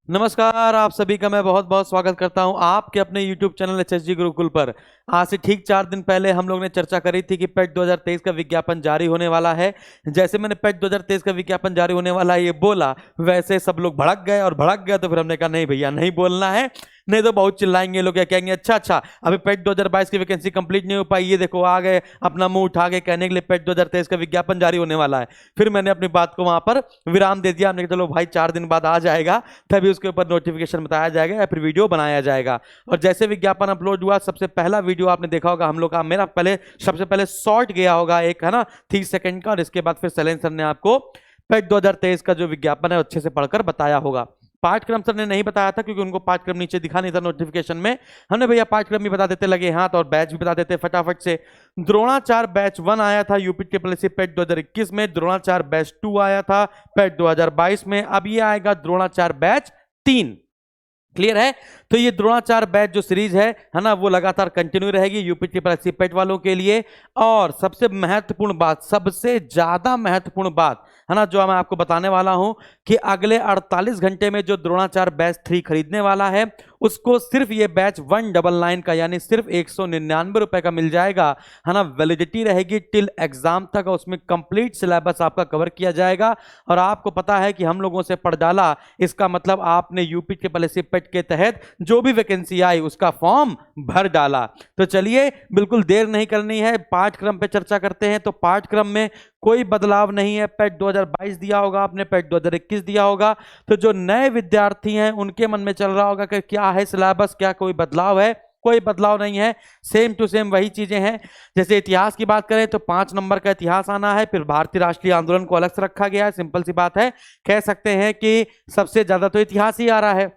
नमस्कार, आप सभी का मैं बहुत बहुत स्वागत करता हूं आपके अपने YouTube चैनल एचएसजी गुरुकुल पर। आज से ठीक 4 दिन पहले हम लोग ने चर्चा करी थी कि पेट 2023 का विज्ञापन जारी होने वाला है। जैसे मैंने पेट 2023 का विज्ञापन जारी होने वाला है ये बोला, वैसे सब लोग भड़क गए और भड़क गए। तो फिर हमने कहा नहीं भैया, नहीं बोलना है, नहीं तो बहुत चिल्लाएंगे लोग, क्या कहेंगे, अच्छा अच्छा अभी पेट 2022 की वैकेंसी कंप्लीट नहीं हो पाई, ये देखो आ गए अपना मुंह उठा के कहने के लिए पेट 2023 का विज्ञापन जारी होने वाला है। फिर मैंने अपनी बात को वहां पर विराम दे दिया। हमने कहा चलो भाई 4 दिन बाद आ जाएगा, तभी उसके ऊपर नोटिफिकेशन बताया जाएगा या फिर वीडियो बनाया जाएगा। और जैसे विज्ञापन अपलोड हुआ, सबसे पहला वीडियो आपने देखा होगा हम लोग का, मेरा पहले सबसे पहले शॉर्ट गया होगा एक, है ना, 30 सेकंड का, और इसके बाद फिर सैलेन सर ने आपको पेट 2023 का जो विज्ञापन है अच्छे से पढ़कर बताया होगा। पाठ्यक्रम सर ने नहीं बताया था क्योंकि उनको पाठ्यक्रम नीचे दिखा नहीं था नोटिफिकेशन में। हमने भैया पाठ्यक्रम भी बता देते लगे हाथ और बैच भी बता देते फटाफट से। द्रोणाचार्य बैच 1 आया था यूपी ट्रिपल एससी पेट 2021 में। द्रोणाचार्य बैच 2 आया था पेट 2022 में। अब ये आएगा द्रोणाचार्य बैच 3। क्लियर है? तो ये द्रोणाचार्य बैच जो सीरीज है ना, वो लगातार कंटिन्यू रहेगी यूपी ट्रिपल एससी पेट वालों के लिए। और सबसे महत्वपूर्ण बात, सबसे ज्यादा महत्वपूर्ण बात है ना, जो मैं आपको बताने वाला हूं कि अगले 48 घंटे में जो द्रोणाचार्य बैच 3 खरीदने वाला है उसको सिर्फ ये बैच 199 का, यानी सिर्फ 199 रुपए का मिल जाएगा, है ना। वैलिडिटी रहेगी टिल एग्जाम तक, और उसमें कंप्लीट सिलेबस आपका कवर किया जाएगा। और आपको पता है कि हम लोगों से पढ़ डाला, इसका मतलब आपने यूपी ट्रिपल एससी पेट के तहत जो भी वैकेंसी आई उसका फॉर्म भर डाला। तो चलिए बिल्कुल देर नहीं करनी है, पाठ्यक्रम पे चर्चा करते हैं। तो पाठ्यक्रम में कोई बदलाव नहीं है। पेट 2022 दिया होगा आपने, पेट 2021 दिया होगा। तो जो नए विद्यार्थी हैं उनके मन में चल रहा होगा कि क्या है सिलेबस, क्या कोई बदलाव है? कोई बदलाव नहीं है, सेम टू सेम वही चीजें हैं। जैसे इतिहास की बात करें तो 5 नंबर का इतिहास आना है, फिर भारतीय राष्ट्रीय आंदोलन को अलग से रखा गया है। सिंपल सी बात है, कह सकते हैं कि सबसे ज्यादा तो इतिहास ही आ रहा है।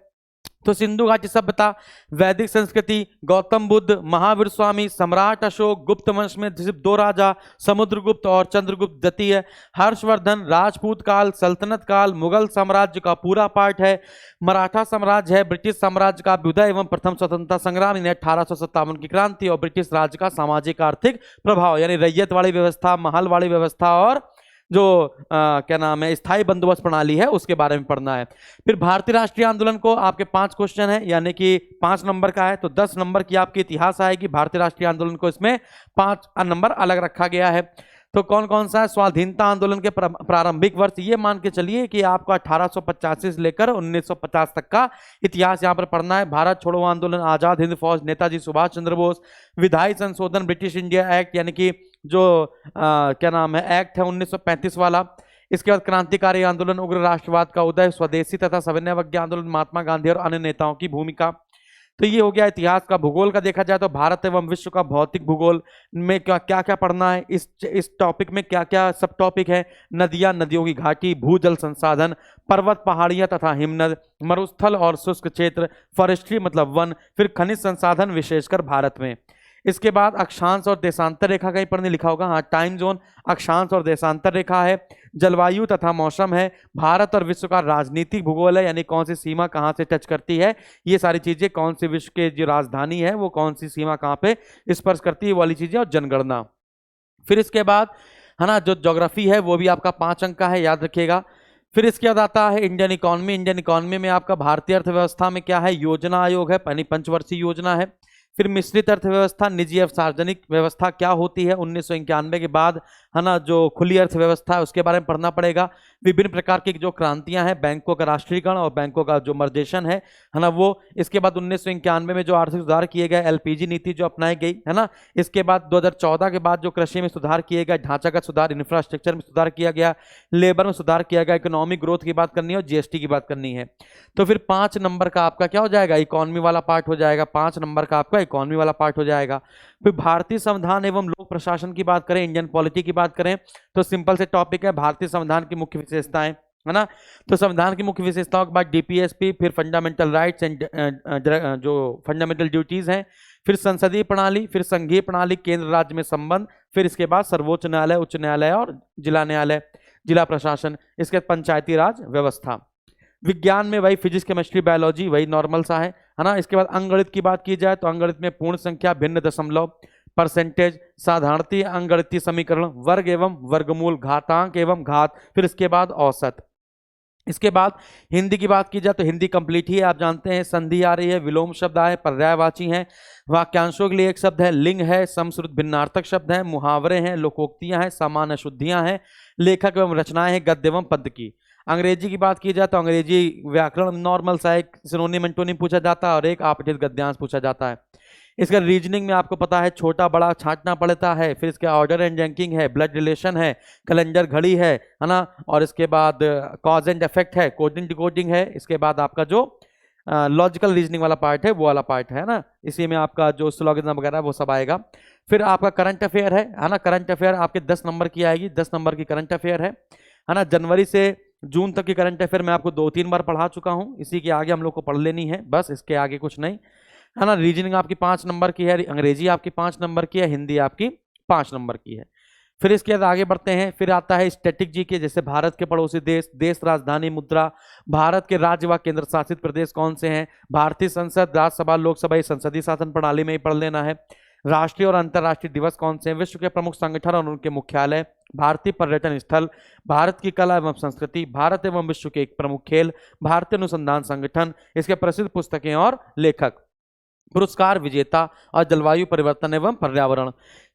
तो सिंधु घाटी सभ्यता, वैदिक संस्कृति, गौतम बुद्ध, महावीर स्वामी, सम्राट अशोक, गुप्त वंश में सिर्फ 2 राजा, समुद्रगुप्त और चंद्रगुप्त द्वितीय, हर्षवर्धन, राजपूत काल, सल्तनत काल, मुगल साम्राज्य का पूरा पार्ट है, मराठा साम्राज्य है, ब्रिटिश साम्राज्य का अभ्युदय एवं प्रथम स्वतंत्रता संग्राम यानी 1857 की क्रांति, और ब्रिटिश राज्य का सामाजिक आर्थिक प्रभाव यानी रैयत वाली व्यवस्था, महल वाली व्यवस्था, और जो क्या नाम है, स्थायी बंदोबस्त प्रणाली है, उसके बारे में पढ़ना है। फिर भारतीय राष्ट्रीय आंदोलन को आपके 5 क्वेश्चन है, यानी कि 5 नंबर का है, तो 10 नंबर की आपकी इतिहास आएगी। भारतीय राष्ट्रीय आंदोलन को इसमें 5 नंबर अलग रखा गया है। तो कौन कौन सा है? स्वाधीनता आंदोलन के प्रारंभिक वर्ष, ये मान के चलिए कि आपको 1885 से लेकर 1950 तक का इतिहास यहाँ पर पढ़ना है। भारत छोड़ो आंदोलन, आजाद हिंद फौज, नेताजी सुभाष चंद्र बोस, विधायी संशोधन, ब्रिटिश इंडिया एक्ट यानी कि जो क्या नाम है, एक्ट है 1935 वाला। इसके बाद क्रांतिकारी आंदोलन, उग्र राष्ट्रवाद का उदय, स्वदेशी तथा सविनय अवज्ञा आंदोलन, महात्मा गांधी और अन्य नेताओं की भूमिका। तो ये हो गया इतिहास का। भूगोल का देखा जाए तो भारत एवं विश्व का भौतिक भूगोल में क्या क्या पढ़ना है, इस टॉपिक में क्या क्या सब टॉपिक है? नदियां, नदियों की घाटी, भूजल संसाधन, पर्वत पहाड़ियां तथा हिमनद, मरुस्थल और शुष्क क्षेत्र, फॉरेस्ट्री मतलब वन, फिर खनिज संसाधन विशेषकर भारत में। इसके बाद अक्षांश और देशांतर रेखा, कहीं पढ़ने लिखा होगा, हाँ, टाइम जोन, अक्षांश और देशांतर रेखा है। जलवायु तथा मौसम है। भारत और विश्व का राजनीतिक भूगोल है, यानी कौन सी सीमा कहाँ से टच करती है, ये सारी चीजें, कौन सी विश्व के जो राजधानी है वो कौन सी सीमा कहाँ पे स्पर्श करती है, वाली चीजें, और जनगणना। फिर इसके बाद है ना, जो ज्योग्राफी है वो भी आपका 5 अंक का है, याद रखिएगा। फिर इसके बाद आता है इंडियन इकोनॉमी। इंडियन इकोनॉमी में आपका भारतीय अर्थव्यवस्था में क्या है? योजना आयोग है, यानी पंचवर्षीय योजना है। फिर मिश्रित अर्थव्यवस्था, निजी और सार्वजनिक व्यवस्था क्या होती है 1991 के बाद, है ना, जो खुली अर्थव्यवस्था है उसके बारे में पढ़ना पड़ेगा। विभिन्न प्रकार की जो क्रांतियां हैं, बैंकों का राष्ट्रीयकरण और बैंकों का जो मर्जेशन है ना वो। इसके बाद 1991 में जो आर्थिक सुधार किए गए, एलपीजी नीति जो अपनाई गई, है ना। इसके बाद 2014 के बाद जो कृषि में सुधार किए गए, ढांचागत सुधार, इंफ्रास्ट्रक्चर में सुधार किया गया, लेबर में सुधार किया गया, इकोनॉमिक ग्रोथ की बात करनी है और जीएसटी की बात करनी है। तो फिर 5 नंबर का आपका क्या हो जाएगा? इकोनॉमी वाला पार्ट हो जाएगा। 5 नंबर का आपका इकोनॉमी वाला पार्ट हो जाएगा। फिर भारतीय संविधान एवं लोक प्रशासन की बात करें, इंडियन पॉलिटी की बात करें, तो सिंपल से टॉपिक है भारतीय संविधान की मुख्य विशेषताएं, है ना। तो संविधान की मुख्य विशेषताओं के बाद डीपीएसपी, फिर फंडामेंटल राइट्स एंड जो फंडामेंटल ड्यूटीज हैं, फिर संसदीय प्रणाली, फिर संघीय प्रणाली, केंद्र राज्य में संबंध, फिर इसके बाद सर्वोच्च न्यायालय, उच्च न्यायालय और जिला न्यायालय, जिला प्रशासन, इसके बाद पंचायती राज व्यवस्था। विज्ञान में वही फिजिक्स, केमिस्ट्री, बायोलॉजी वही नॉर्मल सा है ना। इसके बाद अंकगणित की बात की जाए तो अंकगणित में पूर्ण संख्या, भिन्न दशमलव, परसेंटेज, साधारणतीय अंकगणितीय समीकरण, वर्ग एवं वर्गमूल, घातांक एवं घात, फिर इसके बाद औसत। इसके बाद हिंदी की बात की जाए तो हिंदी कंप्लीट ही है, आप जानते हैं। संधि आ रही है, विलोम शब्द आए, पर्यायवाची हैं, वाक्यांशों के लिए एक शब्द है, लिंग है, समश्रुत भिन्नार्थक शब्द है, मुहावरे हैं, लोकोक्तियां हैं, सामान्य शुद्धियां हैं, लेखक एवं रचनाएं हैं, गद्य एवं पद्य की। अंग्रेजी की बात की जाए तो अंग्रेजी व्याकरण नॉर्मल सा एक सिनोनिम एंटोनिम पूछा जाता है और एक आपठित गद्यांश पूछा जाता है। इसका रीजनिंग में आपको पता है छोटा बड़ा छांटना पड़ता है, फिर इसके ऑर्डर एंड रैंकिंग है, ब्लड रिलेशन है, कैलेंडर घड़ी है ना, और इसके बाद कॉज एंड इफेक्ट है, कोडिंग डिकोडिंग है। इसके बाद आपका जो लॉजिकल रीजनिंग वाला पार्ट है वो वाला पार्ट है ना, इसी में आपका जो स्लोगन वगैरह वो सब आएगा। फिर आपका करंट अफेयर है ना, करंट अफेयर आपके 10 नंबर की आएगी, 10 नंबर की करंट अफेयर है ना। जनवरी से जून तक की करंट अफेयर मैं आपको 2-3 बार पढ़ा चुका हूं, इसी के आगे हम लोग को पढ़ लेनी है, बस इसके आगे कुछ नहीं है ना। रीजनिंग आपकी 5 नंबर की है, अंग्रेजी आपकी 5 नंबर की है, हिंदी आपकी 5 नंबर की है। फिर इसके बाद आगे बढ़ते हैं, फिर आता है स्टैटिक जी के, जैसे भारत के पड़ोसी देश, देश राजधानी मुद्रा, भारत के राज्य व केंद्र शासित प्रदेश कौन से हैं, भारतीय संसद, राज्यसभा, लोकसभा, संसदीय शासन प्रणाली में ही पढ़ लेना है। राष्ट्रीय और अंतर्राष्ट्रीय दिवस कौन से हैं, विश्व के प्रमुख संगठन और उनके मुख्यालय, भारतीय पर्यटन स्थल, भारत की कला एवं संस्कृति, भारत एवं विश्व के एक प्रमुख खेल, भारतीय अनुसंधान संगठन, इसके प्रसिद्ध पुस्तकें और लेखक, पुरस्कार विजेता और जलवायु परिवर्तन एवं पर्यावरण।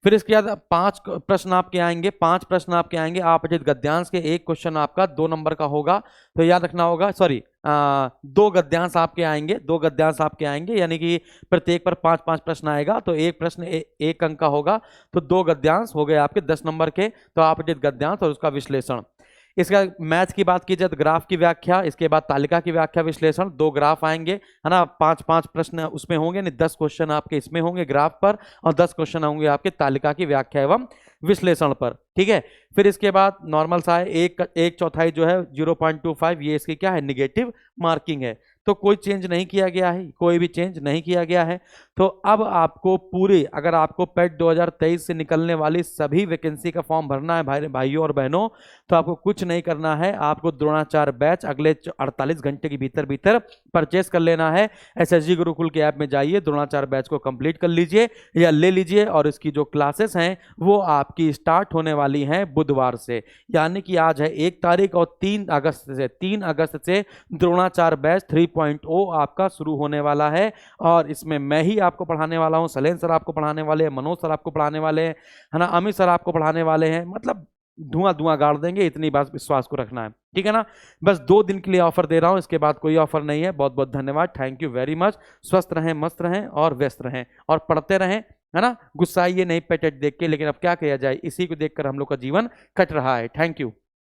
फिर इसके बाद 5 प्रश्न आपके आएंगे, 5 प्रश्न आपके आएंगे आपठित गद्यांश के, एक क्वेश्चन आपका 2 नंबर का होगा, तो याद रखना होगा, सॉरी 2 गद्यांश आपके आएंगे, 2 गद्यांश आपके आएंगे, यानी कि प्रत्येक पर 5-5 प्रश्न आएगा, तो एक प्रश्न 1 अंक का होगा, तो 2 गद्यांश हो गए आपके 10 नंबर के, तो आपठित गद्यांश और उसका विश्लेषण। इसका मैथ की बात की जाए तो ग्राफ की व्याख्या, इसके बाद तालिका की व्याख्या विश्लेषण, 2 ग्राफ आएंगे है ना, 5-5 प्रश्न उसमें होंगे, नहीं 10 क्वेश्चन आपके इसमें होंगे ग्राफ पर और 10 क्वेश्चन होंगे आपके तालिका की व्याख्या एवं विश्लेषण पर, ठीक है। फिर इसके बाद नॉर्मल सा है, एक चौथाई जो है 0.25, ये इसकी क्या है, निगेटिव मार्किंग है, तो कोई चेंज नहीं किया गया है, कोई भी चेंज नहीं किया गया है। तो अब आपको पूरे, अगर आपको पेट 2023 से निकलने वाली सभी वैकेंसी का फॉर्म भरना है भाइयों और बहनों, तो आपको कुछ नहीं करना है, आपको द्रोणाचार्य बैच अगले 48 घंटे के भीतर भीतर परचेस कर लेना है। एसएसजी गुरुकुल के ऐप में जाइए, द्रोणाचार्य बैच को कंप्लीट कर लीजिए या ले लीजिए, और इसकी जो क्लासेस हैं वो आपकी स्टार्ट होने वाली हैं बुधवार से, यानी कि आज है 1 तारीख और 3 अगस्त से द्रोणाचार्य बैच 3.0 आपका शुरू होने वाला है। और इसमें मैं ही आपको पढ़ाने वाला हूं, सलेन सर आपको पढ़ाने वाले हैं, मनोज सर आपको पढ़ाने वाले हैं, है ना, अमित सर आपको पढ़ाने वाले हैं, मतलब धुआं गाड़ देंगे, इतनी बात विश्वास को रखना है, ठीक है ना। बस 2 दिन के लिए ऑफर दे रहा हूं, इसके बाद कोई ऑफर नहीं है। बहुत बहुत धन्यवाद, थैंक यू वेरी मच। स्वस्थ रहें, मस्त रहें और व्यस्त रहें और पढ़ते रहें, है ना। गुस्साइए नहीं पेटेट देख के, लेकिन अब क्या किया जाए, इसी को देखकर हम लोग का जीवन कट रहा है। Thank you.